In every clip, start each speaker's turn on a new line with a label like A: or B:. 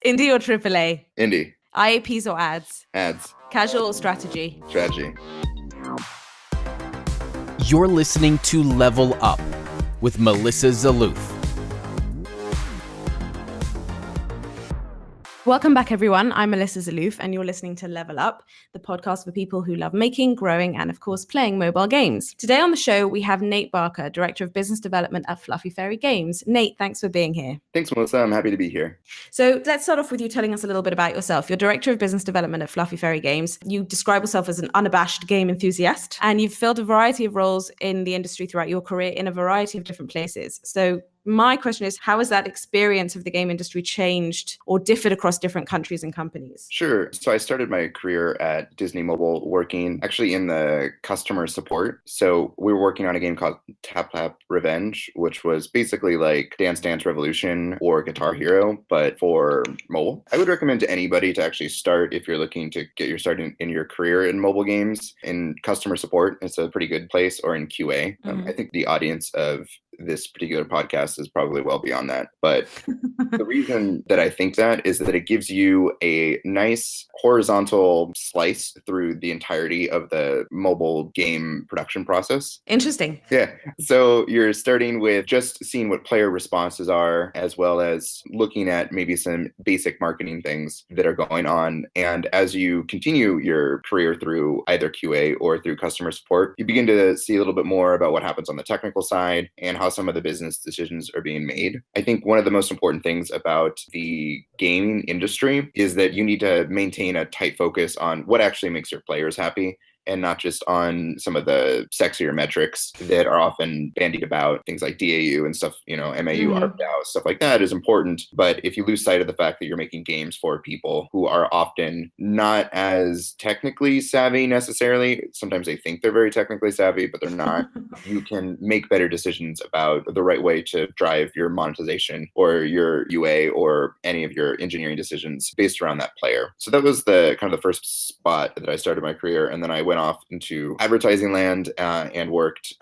A: Indie or AAA?
B: Indie.
A: IAPs or ads?
B: Ads.
A: Casual or strategy?
B: Strategy.
C: You're listening to Level Up with Melissa Zaloof.
A: Welcome back, everyone. I'm Melissa Zaloof, and you're listening to Level Up, the podcast for people who love making, growing, and of course, playing mobile games. Today on the show, we have Nate Barker, Director of Business Development at Fluffy Fairy Games. Nate, thanks for being here.
B: Thanks, Melissa. I'm happy to be here.
A: So let's start off with you telling us a little bit about yourself. You're Director of Business Development at Fluffy Fairy Games. You describe yourself as an unabashed game enthusiast, and you've filled a variety of roles in the industry throughout your career in a variety of different places. So my question is, how has that experience of the game industry changed or differed across different countries and companies?
B: Sure. So I started my career at Disney Mobile working actually in the customer support. So we were working on a game called Tap Tap Revenge, which was basically like Dance Dance Revolution or Guitar Hero, but for mobile. I would recommend to anybody to actually start if you're looking to get your start in your career in mobile games. In customer support, it's a pretty good place, or in QA. I think the audience of this particular podcast is probably well beyond that. But the reason that I think that is that it gives you a nice horizontal slice through the entirety of the mobile game production process.
A: Interesting.
B: Yeah. So you're starting with just seeing what player responses are, as well as looking at maybe some basic marketing things that are going on. And as you continue your career through either QA or through customer support, you begin to see a little bit more about what happens on the technical side and how some of the business decisions are being made. I think one of the most important things about the gaming industry is that you need to maintain a tight focus on what actually makes your players happy, and not just on some of the sexier metrics that are often bandied about. Things like DAU and stuff, MAU, ARPDAU, stuff like that is important. But if you lose sight of the fact that you're making games for people who are often not as technically savvy necessarily, sometimes they think they're very technically savvy, but they're not, you can make better decisions about the right way to drive your monetization or your UA or any of your engineering decisions based around that player. So that was the kind of the first spot that I started my career. And then I went off into advertising land and worked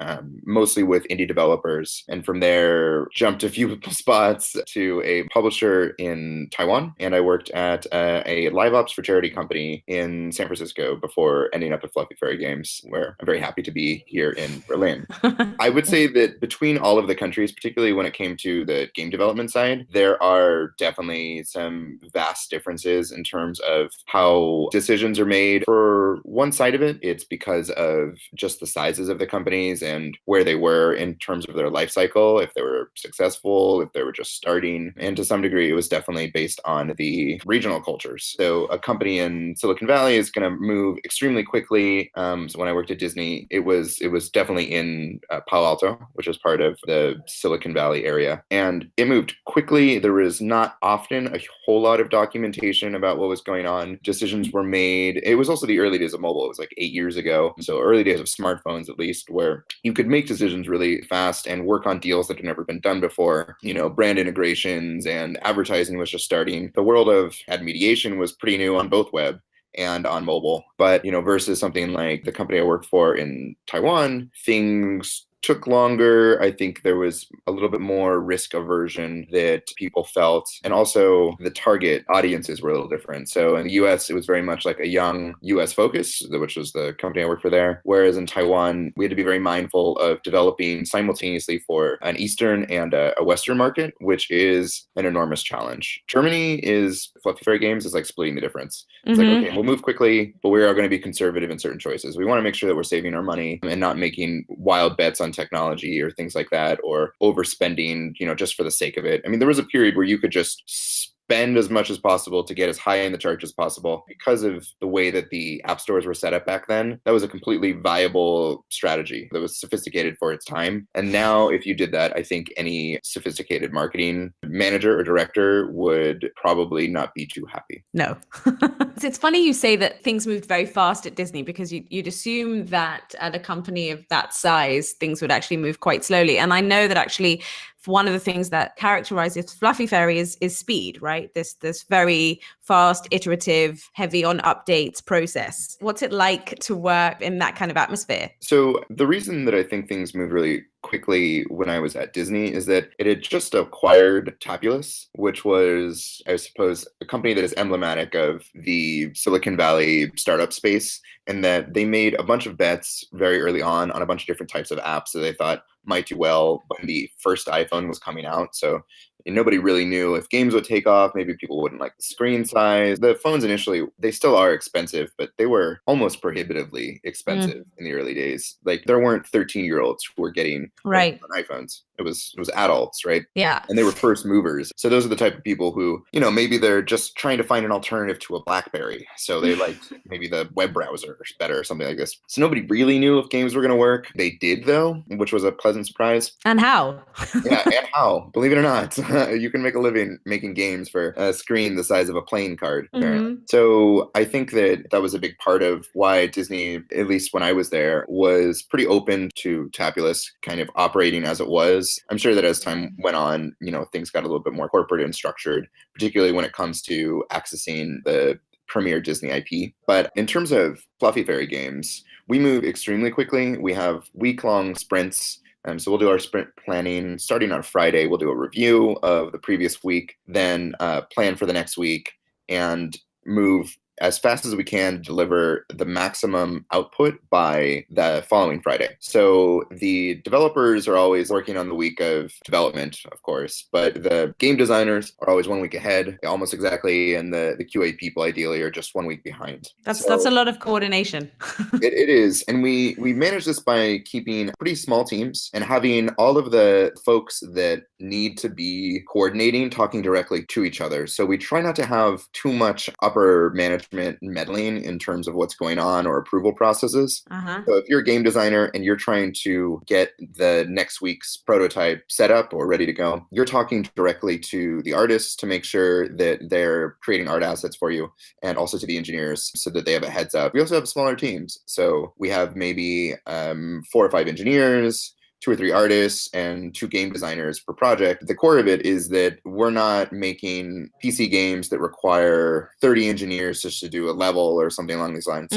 B: mostly with indie developers. And from there, jumped a few spots to a publisher in Taiwan. And I worked at a live ops for charity company in San Francisco before ending up at Fluffy Fairy Games, where I'm very happy to be here in Berlin. I would say that between all of the countries, particularly when it came to the game development side, there are definitely some vast differences in terms of how decisions are made. For one side of it, it's because of just the sizes of the companies and where they were in terms of their life cycle, if they were successful, if they were just starting. And to some degree, it was definitely based on the regional cultures. So a company in Silicon Valley is going to move extremely quickly. So when I worked at Disney, it was definitely in Palo Alto, which is part of the Silicon Valley area. And it moved quickly. There was not often a whole lot of documentation about what was going on. Decisions were made. It was also the early days of mobile. It was like 8 years ago. So early days of smartphones, at least, where you could make decisions really fast and work on deals that had never been done before. Brand integrations and advertising was just starting. The world of ad mediation was pretty new on both web and on mobile. But, versus something like the company I worked for in Taiwan, things took longer. I think there was a little bit more risk aversion that people felt. And also the target audiences were a little different. So in the US, it was very much like a young US focus, which was the company I worked for there. Whereas in Taiwan, we had to be very mindful of developing simultaneously for an Eastern and a Western market, which is an enormous challenge. Germany is, Fluffy Fairy Games is like splitting the difference. It's like, okay, we'll move quickly, but we are going to be conservative in certain choices. We want to make sure that we're saving our money and not making wild bets on technology or things like that, or overspending, just for the sake of it. I mean, there was a period where you could just spend as much as possible to get as high in the charge as possible because of the way that the app stores were set up back then. That was a completely viable strategy that was sophisticated for its time. And now if you did that, I think any sophisticated marketing manager or director would probably not be too happy.
A: No. It's funny you say that things moved very fast at Disney, because you'd assume that at a company of that size, things would actually move quite slowly. And I know that actually one of the things that characterizes Fluffy Fairy is speed, right? This very fast, iterative, heavy on updates process. What's it like to work in that kind of atmosphere?
B: So the reason that I think things move really quickly when I was at Disney is that it had just acquired Tabulous, which was, I suppose, a company that is emblematic of the Silicon Valley startup space, and that they made a bunch of bets very early on a bunch of different types of apps that they thought might do well when the first iPhone was coming out. So nobody really knew if games would take off. Maybe people wouldn't like the screen size. The phones initially, they still are expensive, but they were almost prohibitively expensive in the early days. Like there weren't 13-year-olds who were getting
A: Right.
B: iPhones. It was adults, right?
A: Yeah.
B: And they were first movers. So those are the type of people who, maybe they're just trying to find an alternative to a BlackBerry. So they liked maybe the web browser better or something like this. So nobody really knew if games were going to work. They did though, which was a pleasant surprise.
A: And how?
B: Yeah, and how? Believe it or not, you can make a living making games for a screen the size of a playing card, apparently. So I think that was a big part of why Disney, at least when I was there, was pretty open to Tabulous kind of operating as it was. I'm sure that as time went on, things got a little bit more corporate and structured, particularly when it comes to accessing the premier Disney IP. But in terms of Fluffy Fairy games, we move extremely quickly. We have week-long sprints. So we'll do our sprint planning starting on Friday. We'll do a review of the previous week, then plan for the next week, and move as fast as we can, deliver the maximum output by the following Friday. So the developers are always working on the week of development, of course, but the game designers are always 1 week ahead, almost exactly, and the QA people ideally are just 1 week behind.
A: That's a lot of coordination.
B: It is. And we manage this by keeping pretty small teams and having all of the folks that need to be coordinating, talking directly to each other. So we try not to have too much upper management meddling in terms of what's going on or approval processes. So if you're a game designer and you're trying to get the next week's prototype set up or ready to go, you're talking directly to the artists to make sure that they're creating art assets for you, and also to the engineers so that they have a heads up. We also have smaller teams. So we have maybe 4 or 5 engineers, 2 or 3 artists, and 2 game designers per project. The core of it is that we're not making PC games that require 30 engineers just to do a level or something along these lines.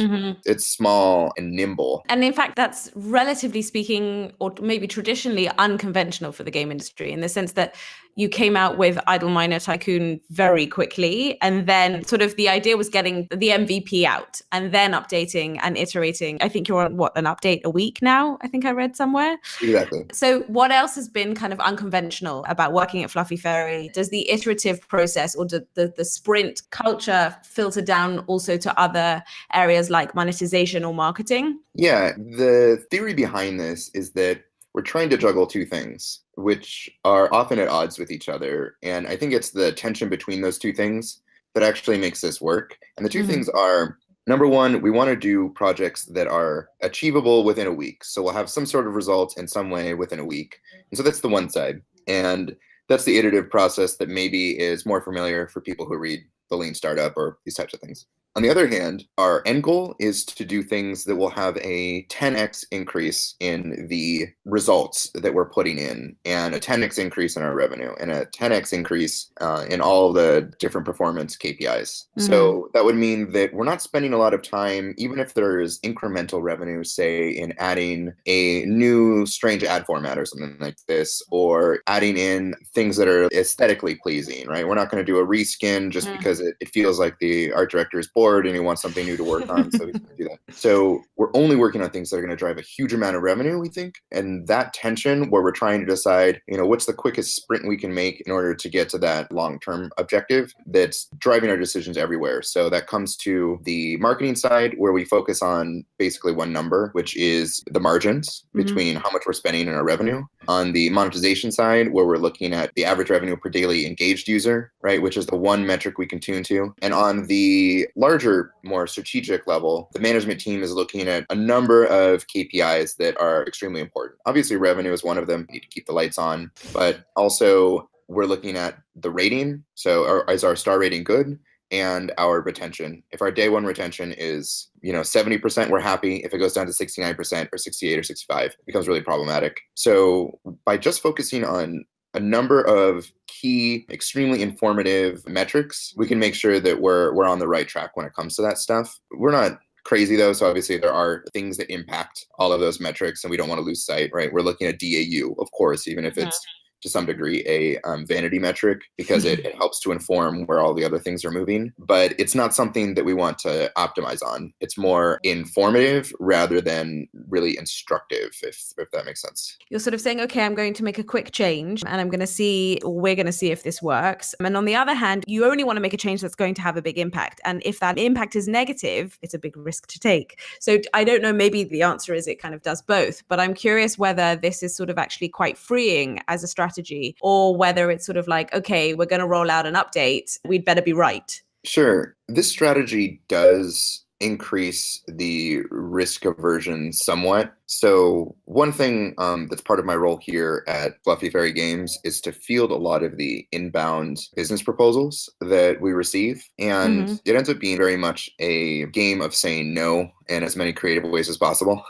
B: It's small and nimble.
A: And in fact, that's relatively speaking, or maybe traditionally unconventional for the game industry, in the sense that you came out with Idle Miner Tycoon very quickly, and then sort of the idea was getting the MVP out and then updating and iterating. I think you're on an update a week now, I think I read somewhere.
B: Exactly.
A: So what else has been kind of unconventional about working at Fluffy Fairy? Does the iterative process or the sprint culture filter down also to other areas like monetization or marketing?
B: Yeah, the theory behind this is that we're trying to juggle 2 things, which are often at odds with each other. And I think it's the tension between those 2 things that actually makes this work. And the 2 things are, number one, we want to do projects that are achievable within a week. So we'll have some sort of result in some way within a week. And so that's the one side. And that's the iterative process that maybe is more familiar for people who read the Lean Startup or these types of things. On the other hand, our end goal is to do things that will have a 10x increase in the results that we're putting in, and a 10x increase in our revenue, and a 10x increase in all the different performance KPIs. So that would mean that we're not spending a lot of time, even if there's incremental revenue, say in adding a new strange ad format or something like this, or adding in things that are aesthetically pleasing, right? We're not going to do a reskin just because it feels like the art director is bored and he wants something new to work on, so he's going to do that. So we're only working on things that are going to drive a huge amount of revenue, we think. And that tension where we're trying to decide, what's the quickest sprint we can make in order to get to that long-term objective, that's driving our decisions everywhere. So that comes to the marketing side, where we focus on basically one number, which is the margins between how much we're spending in our revenue. On the monetization side, where we're looking at the average revenue per daily engaged user, right, which is the one metric we can tune to. And on the larger, more strategic level, the management team is looking at a number of KPIs that are extremely important. Obviously, revenue is one of them. We need to keep the lights on, but also we're looking at the rating. So is our star rating good? And our retention. If our day 1 retention is 70%, we're happy. If it goes down to 69% or 68 or 65, it becomes really problematic. So by just focusing on a number of key, extremely informative metrics, we can make sure that we're on the right track when it comes to that stuff. We're not crazy though. So obviously there are things that impact all of those metrics and we don't want to lose sight, right? We're looking at DAU, of course, even if it's to some degree a vanity metric, because it helps to inform where all the other things are moving. But it's not something that we want to optimize on. It's more informative rather than really instructive, if that makes sense.
A: You're sort of saying, okay, I'm going to make a quick change and we're going to see if this works. And on the other hand, you only want to make a change that's going to have a big impact. And if that impact is negative, it's a big risk to take. So I don't know, maybe the answer is it kind of does both, but I'm curious whether this is sort of actually quite freeing as a strategy, or whether it's sort of like, okay, we're going to roll out an update, we'd better be right.
B: Sure. This strategy does increase the risk aversion somewhat. So one thing that's part of my role here at Fluffy Fairy Games is to field a lot of the inbound business proposals that we receive. And it ends up being very much a game of saying no in as many creative ways as possible.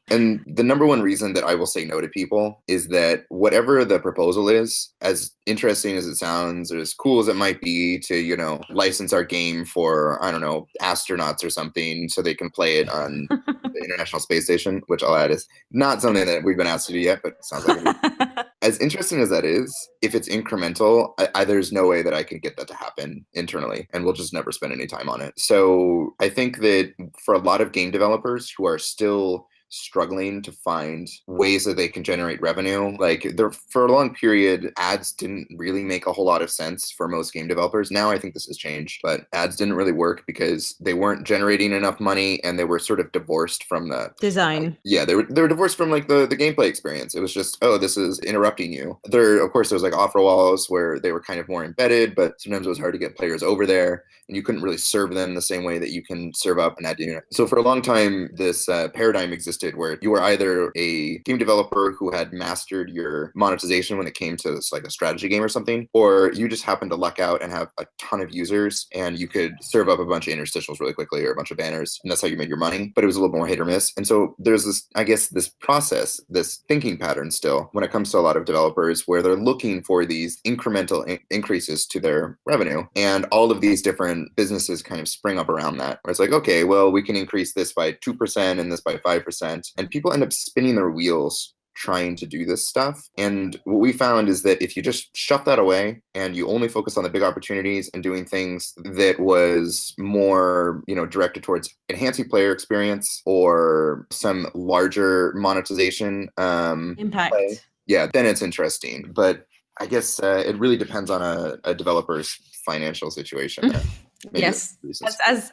B: And the number one reason that I will say no to people is that whatever the proposal is, as interesting as it sounds, or as cool as it might be to, license our game for, I don't know, astronauts or something so they can play it on the International Space Station, which I'll add is not something that we've been asked to do yet, but it sounds like it. As interesting as that is, if it's incremental, there's no way that I could get that to happen internally, and we'll just never spend any time on it. So I think that for a lot of game developers who are still struggling to find ways that they can generate revenue. For a long period, ads didn't really make a whole lot of sense for most game developers. Now I think this has changed, but ads didn't really work because they weren't generating enough money and they were sort of divorced from the
A: design.
B: They were divorced from the gameplay experience. It was just, oh, this is interrupting you. Of course, there was offer walls where they were kind of more embedded, but sometimes it was hard to get players over there and you couldn't really serve them the same way that you can serve up an ad unit. So for a long time, this paradigm existed where you were either a game developer who had mastered your monetization when it came to a strategy game or something, or you just happened to luck out and have a ton of users and you could serve up a bunch of interstitials really quickly or a bunch of banners, and that's how you made your money. But it was a little more hit or miss. And so there's this process, this thinking pattern still when it comes to a lot of developers where they're looking for these incremental increases to their revenue. And all of these different businesses kind of spring up around that, where it's like, okay, well, we can increase this by 2% and this by 5%. And people end up spinning their wheels trying to do this stuff. And what we found is that if you just shut that away and you only focus on the big opportunities and doing things that was more, directed towards enhancing player experience or some larger monetization
A: impact,
B: then it's interesting. But I guess it really depends on a developer's financial situation.
A: Yes,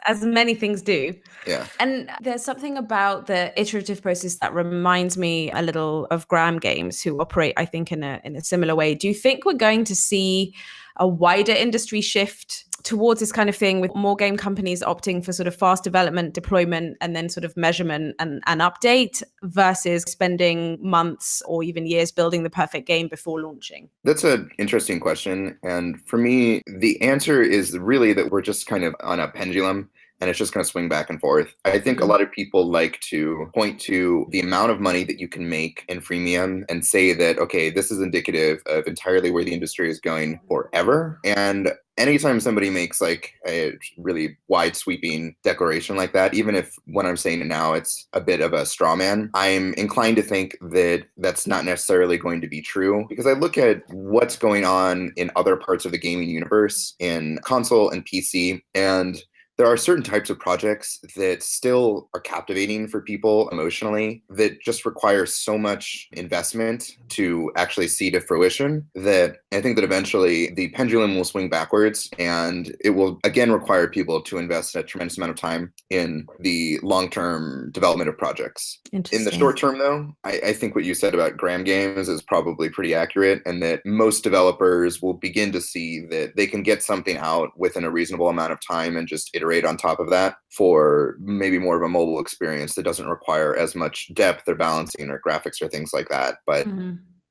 A: as many things do.
B: Yeah.
A: And there's something about the iterative process that reminds me a little of Gram Games, who operate, I think, in a similar way. Do you think we're going to see a wider industry shift towards this kind of thing, with more game companies opting for sort of fast development, deployment, and then sort of measurement and update, versus spending months or even years building the perfect game before launching?
B: That's an interesting question. And for me, the answer is really that we're just kind of on a pendulum and it's just going to swing back and forth. I think a lot of people like to point to the amount of money that you can make in freemium and say that, okay, this is indicative of entirely where the industry is going forever. And anytime somebody makes a really wide sweeping declaration like that, even if when I'm saying it now, it's a bit of a straw man, I'm inclined to think that that's not necessarily going to be true, because I look at what's going on in other parts of the gaming universe in console and PC, and there are certain types of projects that still are captivating for people emotionally that just require so much investment to actually see to fruition that I think that eventually the pendulum will swing backwards and it will again require people to invest a tremendous amount of time in the long-term development of projects. In the short term, though, I think what you said about Gram Games is probably pretty accurate, and that most developers will begin to see that they can get something out within a reasonable amount of time and just iterate on top of that for maybe more of a mobile experience that doesn't require as much depth or balancing or graphics or things like that. But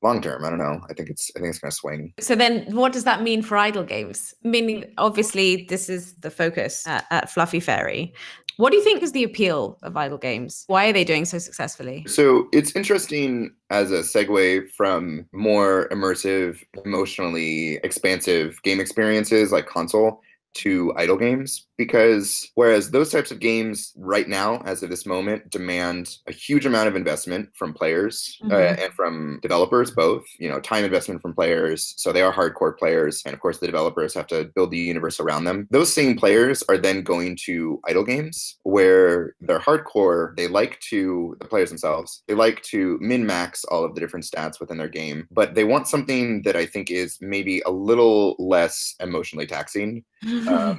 B: long term, I don't know. I think it's going to swing.
A: So then what does that mean for idle games? Meaning, obviously, this is the focus at Fluffy Fairy. What do you think is the appeal of idle games? Why are they doing so successfully?
B: So it's interesting as a segue from more immersive, emotionally expansive game experiences like console. to idle games, because whereas those types of games right now, as of this moment, demand a huge amount of investment from players and from developers, both, time investment from players. So they are hardcore players. And of course, the developers have to build the universe around them. Those same players are then going to idle games where they're hardcore. The players themselves, they like to min-max all of the different stats within their game, but they want something that I think is maybe a little less emotionally taxing. But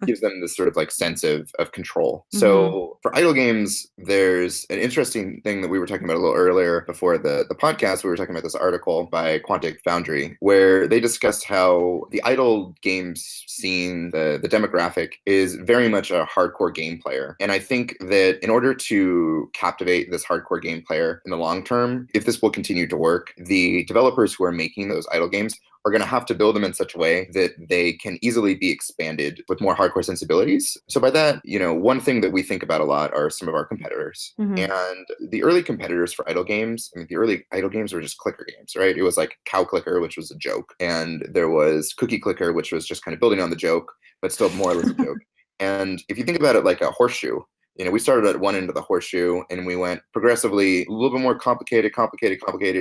B: gives them this sort of like sense of control. So for idle games, there's an interesting thing that we were talking about a little earlier before the podcast. We were talking about this article by Quantic Foundry, where they discussed how the idle games scene, the demographic, is very much a hardcore game player. And I think that in order to captivate this hardcore game player in the long term, if this will continue to work, the developers who are making those idle games are going to have to build them in such a way that they can easily be expanded with more hardcore sensibilities. So by that, one thing that we think about a lot are some of our competitors. And the early competitors for idle games, the early idle games were just clicker games, right? It was like Cow Clicker, which was a joke. And there was Cookie Clicker, which was just kind of building on the joke, but still more or less a joke. And if you think about it like a horseshoe, we started at one end of the horseshoe and we went progressively a little bit more complicated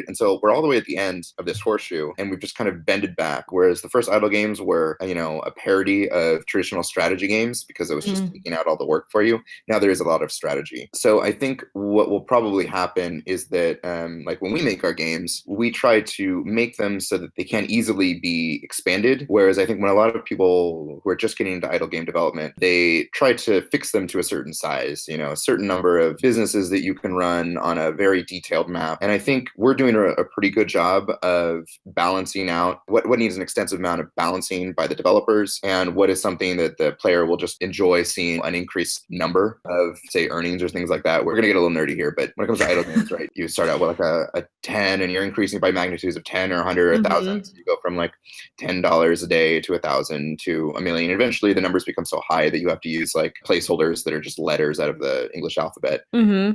B: until we're all the way at the end of this horseshoe, and we've just kind of bended back. Whereas the first idle games were, a parody of traditional strategy games because it was just taking out all the work for you. Now there is a lot of strategy. So I think what will probably happen is that like when we make our games, we try to make them so that they can easily be expanded. Whereas I think when a lot of people who are just getting into idle game development, they try to fix them to a certain size. A certain number of businesses that you can run on a very detailed map. And I think we're doing a pretty good job of balancing out what needs an extensive amount of balancing by the developers and what is something that the player will just enjoy seeing an increased number of, say, earnings or things like that. We're going to get a little nerdy here, but when it comes to idle games, right, you start out with like a 10 and you're increasing by magnitudes of 10 or 100 or 1,000. So you go from like $10 a day to 1,000 to a million. Eventually the numbers become so high that you have to use like placeholders that are just letters out of the English alphabet.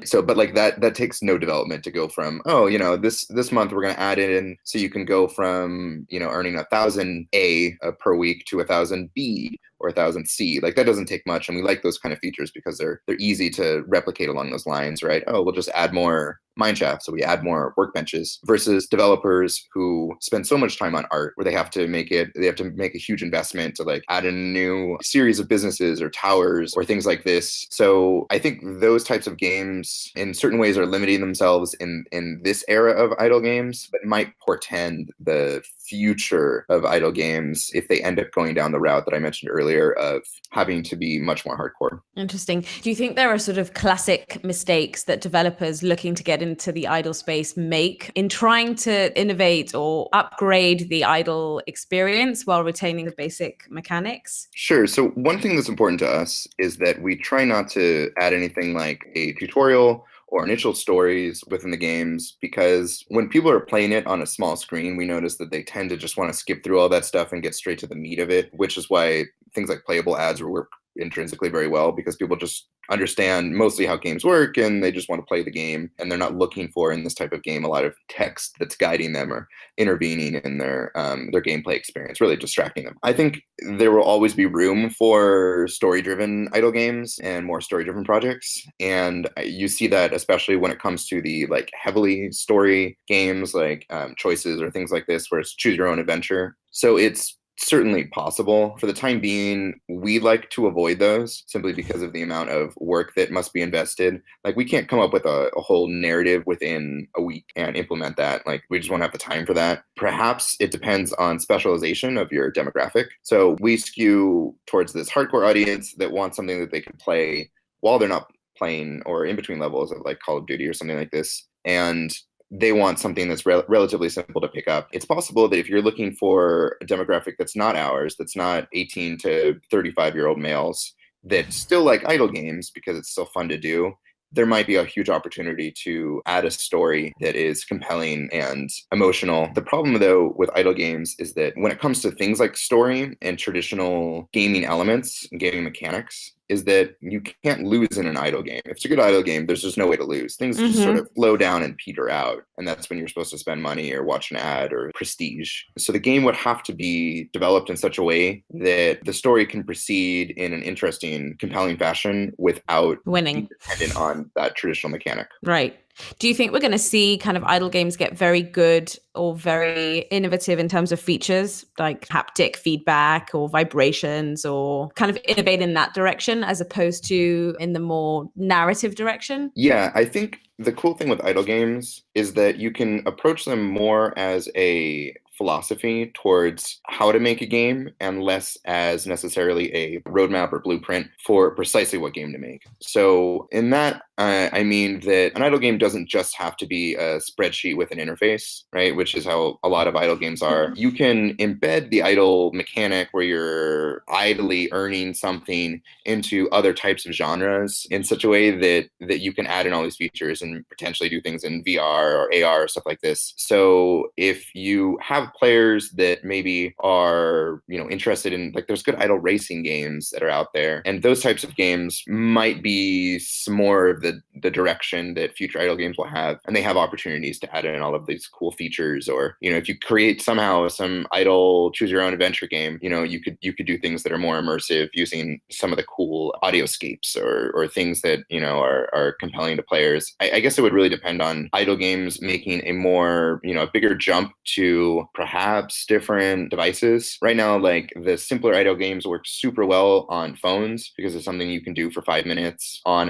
B: So, but like that takes no development to go from, this month we're going to add it in so you can go from, earning 1,000 A per week to 1,000 B or 1,000 C. Like that doesn't take much. And we like those kind of features because they're easy to replicate along those lines, right? Oh, we'll just add more mineshaft. So we add more workbenches versus developers who spend so much time on art where they have to make a huge investment to like add in a new series of businesses or towers or things like this. So I think those types of games in certain ways are limiting themselves in this era of idle games, but might portend the future of idle games if they end up going down the route that I mentioned earlier of having to be much more hardcore.
A: Interesting. Do you think there are sort of classic mistakes that developers looking to get into the idle space make in trying to innovate or upgrade the idle experience while retaining the basic mechanics?
B: Sure. So one thing that's important to us is that we try not to add anything like a tutorial or initial stories within the games, because when people are playing it on a small screen, we notice that they tend to just want to skip through all that stuff and get straight to the meat of it, which is why things like playable ads work intrinsically very well, because people just understand mostly how games work and they just want to play the game, and they're not looking for, in this type of game, a lot of text that's guiding them or intervening in their gameplay experience, really distracting them. I think there will always be room for story-driven idle games and more story-driven projects, and you see that especially when it comes to the like heavily story games like Choices or things like this, where it's choose your own adventure. So it's certainly possible. For the time being, we like to avoid those simply because of the amount of work that must be invested. Like we can't come up with a whole narrative within a week and implement that. Like we just won't have the time for that. Perhaps it depends on specialization of your demographic. So we skew towards this hardcore audience that wants something that they can play while they're not playing or in between levels of like Call of Duty or something like this. And they want something that's relatively simple to pick up. It's possible that if you're looking for a demographic that's not ours, that's not 18 to 35-year-old males, that still like idle games because it's still fun to do, there might be a huge opportunity to add a story that is compelling and emotional. The problem, though, with idle games is that when it comes to things like story and traditional gaming elements and gaming mechanics, is that you can't lose in an idle game. If it's a good idle game, there's just no way to lose. Things just sort of slow down and peter out. And that's when you're supposed to spend money or watch an ad or prestige. So the game would have to be developed in such a way that the story can proceed in an interesting, compelling fashion without
A: winning,
B: being dependent on that traditional mechanic.
A: Right. Do you think we're going to see kind of idle games get very good or very innovative in terms of features like haptic feedback or vibrations, or kind of innovate in that direction as opposed to in the more narrative direction?
B: Yeah, I think the cool thing with idle games is that you can approach them more as a philosophy towards how to make a game and less as necessarily a roadmap or blueprint for precisely what game to make. So in that, I mean that an idle game doesn't just have to be a spreadsheet with an interface, right? Which is how a lot of idle games are. You can embed the idle mechanic where you're idly earning something into other types of genres in such a way that you can add in all these features and potentially do things in VR or AR or stuff like this. So if you have players that maybe are, interested in, like, there's good idle racing games that are out there, and those types of games might be some more of the direction that future idle games will have, and they have opportunities to add in all of these cool features. Or if you create somehow some idle choose your own adventure game, you could do things that are more immersive using some of the cool audioscapes or things that are compelling to players. I guess it would really depend on idle games making a more a bigger jump to perhaps different devices. Right now, like, the simpler idle games work super well on phones because it's something you can do for 5 minutes on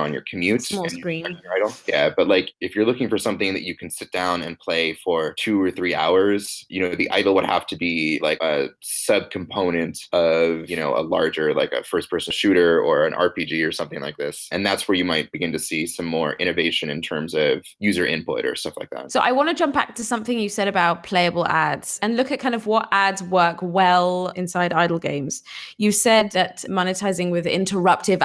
B: on your commute.
A: Small screen.
B: Yeah, but like if you're looking for something that you can sit down and play for 2 or 3 hours, the idle would have to be like a subcomponent of a larger, like a first-person shooter or an RPG or something like this. And that's where you might begin to see some more innovation in terms of user input or stuff like that.
A: So I want to jump back to something you said about playable ads and look at kind of what ads work well inside idle games. You said that monetizing with interruptive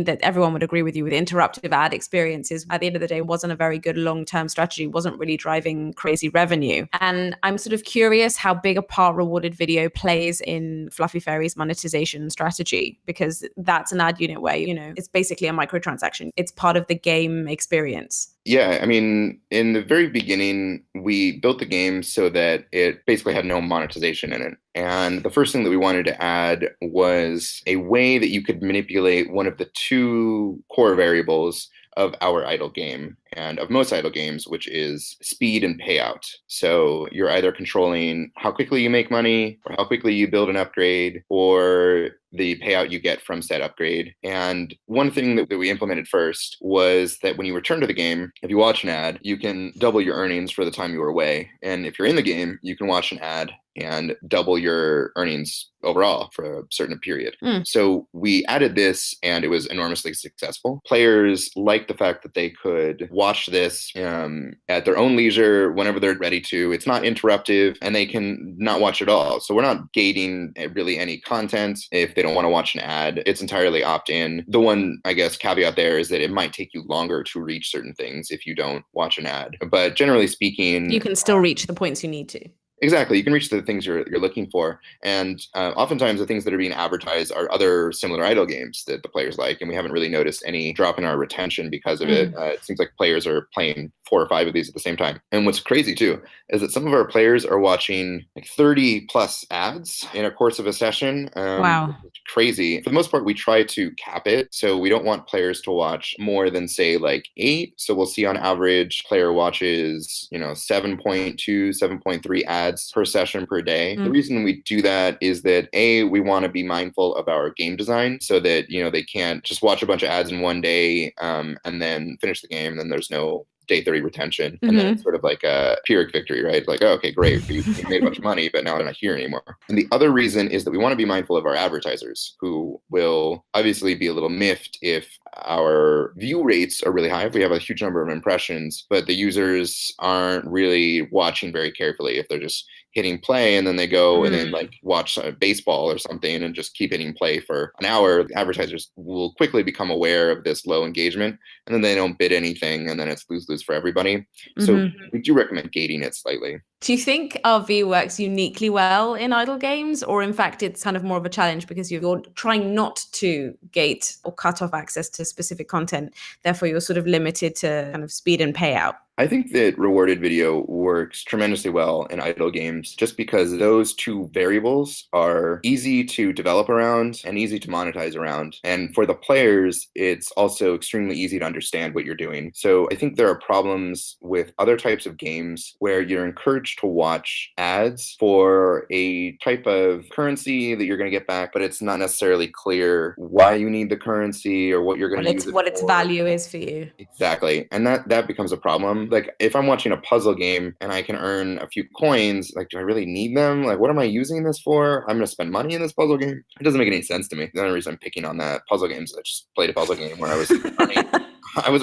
A: that everyone would agree with you, with interruptive ad experiences at the end of the day wasn't a very good long-term strategy, wasn't really driving crazy revenue. And I'm sort of curious how big a part rewarded video plays in Fluffy Fairy's monetization strategy, because that's an ad unit where, it's basically a microtransaction. It's part of the game experience.
B: Yeah, I mean, in the very beginning, we built the game so that it basically had no monetization in it. And the first thing that we wanted to add was a way that you could manipulate one of the 2 core variables of our idle game and of most idle games, which is speed and payout. So you're either controlling how quickly you make money or how quickly you build an upgrade or the payout you get from said upgrade. And one thing that we implemented first was that when you return to the game, if you watch an ad, you can double your earnings for the time you were away. And if you're in the game, you can watch an ad and double your earnings overall for a certain period. So we added this and it was enormously successful. Players liked the fact that they could watch this at their own leisure whenever they're ready to. It's not interruptive and they can not watch at all. So we're not gating really any content if they don't want to watch an ad. It's entirely opt-in. The one, I guess, caveat there is that it might take you longer to reach certain things if you don't watch an ad. But generally speaking,
A: you can still reach the points you need to.
B: Exactly. You can reach the things you're looking for. And oftentimes the things that are being advertised are other similar idle games that the players like. And we haven't really noticed any drop in our retention because of it. It seems like players are playing 4 or 5 of these at the same time. And what's crazy too is that some of our players are watching like 30 plus ads in a course of a session.
A: Wow.
B: Crazy. For the most part, we try to cap it. So we don't want players to watch more than, say, like 8. So we'll see on average player watches, 7.2, 7.3 ads per session per day. The reason we do that is that we want to be mindful of our game design so that they can't just watch a bunch of ads in one day and then finish the game and then there's no day 30 retention. And then it's sort of like a Pyrrhic victory, right? Like, oh, okay, great. We made a bunch of money, but now they're not here anymore. And the other reason is that we want to be mindful of our advertisers who will obviously be a little miffed if our view rates are really high, if we have a huge number of impressions, but the users aren't really watching very carefully, if they're just hitting play and then they go and then like watch baseball or something and just keep hitting play for an hour, advertisers will quickly become aware of this low engagement and then they don't bid anything and then it's lose-lose for everybody. So we do recommend gating it slightly.
A: Do you think RV works uniquely well in idle games, or in fact it's kind of more of a challenge because you're trying not to gate or cut off access to specific content, therefore you're sort of limited to kind of speed and payout?
B: I think that rewarded video works tremendously well in idle games just because those two variables are easy to develop around and easy to monetize around. And for the players, it's also extremely easy to understand what you're doing. So I think there are problems with other types of games where you're encouraged to watch ads for a type of currency that you're going to get back, but it's not necessarily clear why you need the currency or what you're going to use it
A: what its
B: for.
A: value is for you.
B: Exactly. And that becomes a problem. Like if I'm watching a puzzle game and I can earn a few coins, like do I really need them? Like what am I using this for? I'm going to spend money in this puzzle game? It doesn't make any sense to me. The only reason I'm picking on that puzzle game is I just played a puzzle game where I was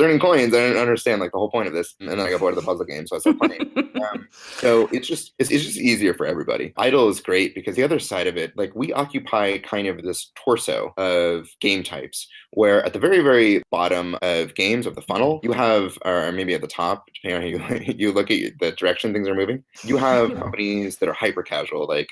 B: earning coins. I didn't understand like the whole point of this, and then I got bored of the puzzle game, so I started playing. So it's just easier for everybody. Idle is great because the other side of it, like we occupy kind of this torso of game types, where at the very, very bottom of games of the funnel, you have, or maybe at the top, depending on how you look at the direction things are moving, you have companies that are hyper casual, like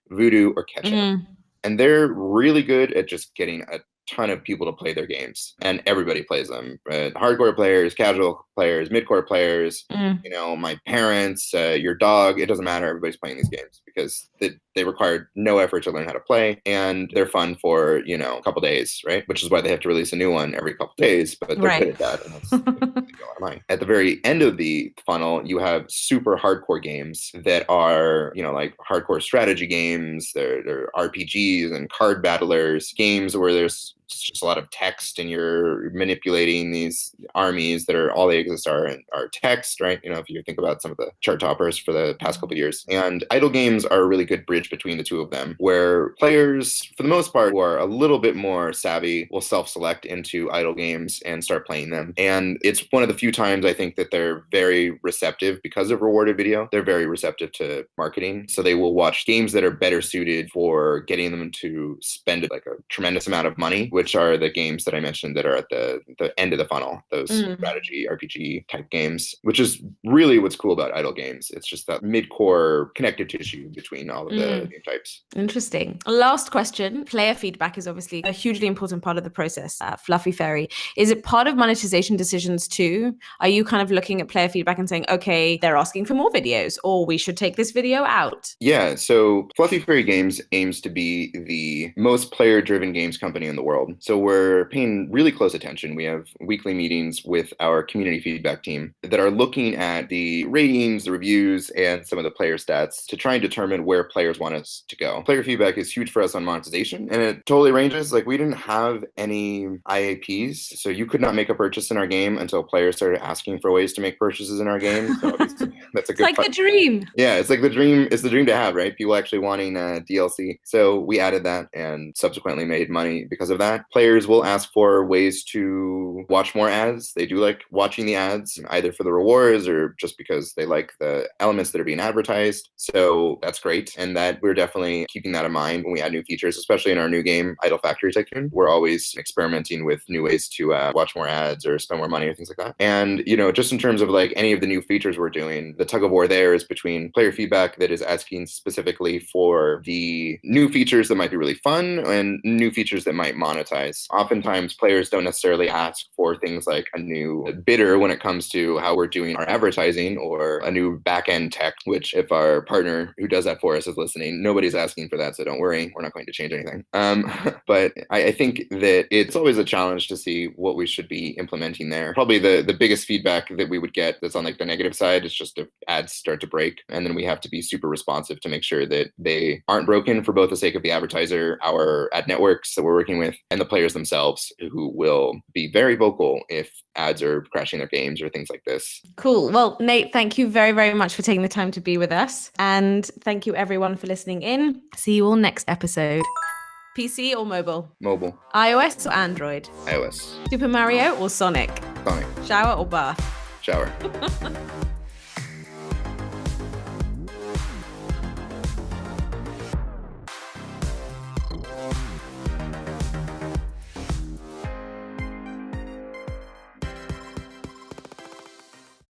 B: Voodoo or Ketchup, and they're really good at just getting a ton of people to play their games, and everybody plays them. Hardcore players, casual players, mid-core players, you know, my parents, your dog, it doesn't matter. Everybody's playing these games because they require no effort to learn how to play, and they're fun for, you know, a couple days, right? Which is why they have to release a new one every couple days, but they're good at that. And that's at the very end of the funnel, you have super hardcore games that are, you know, like hardcore strategy games. They're RPGs and card battlers, games where there's just a lot of text and you're manipulating these armies that are all they exist are text, right? You know, if you think about some of the chart toppers for the past couple of years. And idle games are a really good bridge between the two of them, where players, for the most part, who are a little bit more savvy will self-select into idle games and start playing them. And it's one of the few times I think that they're very receptive because of rewarded video. They're very receptive to marketing. So they will watch games that are better suited for getting them to spend like a tremendous amount of money, which are the games that I mentioned that are at the end of the funnel, those strategy RPG type games, which is really what's cool about idle games. It's just that mid-core connective tissue between all of the game types.
A: Interesting. Last question. Player feedback is obviously a hugely important part of the process at Fluffy Fairy. Is it part of monetization decisions too? Are you kind of looking at player feedback and saying, okay, they're asking for more videos, or we should take this video out?
B: Yeah, so Fluffy Fairy Games aims to be the most player-driven games company in the world. So we're paying really close attention. We have weekly meetings with our community feedback team that are looking at the ratings, the reviews, and some of the player stats to try and determine where players want us to go. Player feedback is huge for us on monetization, and it totally ranges. Like we didn't have any IAPs, so you could not make a purchase in our game until players started asking for ways to make purchases in our game. So that's a good
A: it's like the dream.
B: Yeah, it's like the dream. It's the dream to have, right? People actually wanting DLC. So we added that and subsequently made money because of that. Players will ask for ways to watch more ads. They do like watching the ads, either for the rewards or just because they like the elements that are being advertised. So that's great. And that we're definitely keeping that in mind when we add new features, especially in our new game, Idle Factory Tycoon. We're always experimenting with new ways to watch more ads or spend more money or things like that. And, you know, just in terms of like any of the new features we're doing, the tug of war there is between player feedback that is asking specifically for the new features that might be really fun and new features that might monetize. Oftentimes, players don't necessarily ask for things like a new bidder when it comes to how we're doing our advertising or a new back-end tech, which if our partner who does that for us is listening, nobody's asking for that, so don't worry, we're not going to change anything. But I think that it's always a challenge to see what we should be implementing there. Probably the biggest feedback that we would get that's on like the negative side is just if ads start to break, and then we have to be super responsive to make sure that they aren't broken for both the sake of the advertiser, our ad networks that we're working with, and the players themselves, who will be very vocal if ads are crashing their games or things like this.
A: Cool. Well, Nate, thank you very, very much for taking the time to be with us. And thank you everyone for listening in. See you all next episode. PC or mobile?
B: Mobile.
A: iOS or Android?
B: iOS.
A: Super Mario or Sonic?
B: Sonic.
A: Shower or bath?
B: Shower.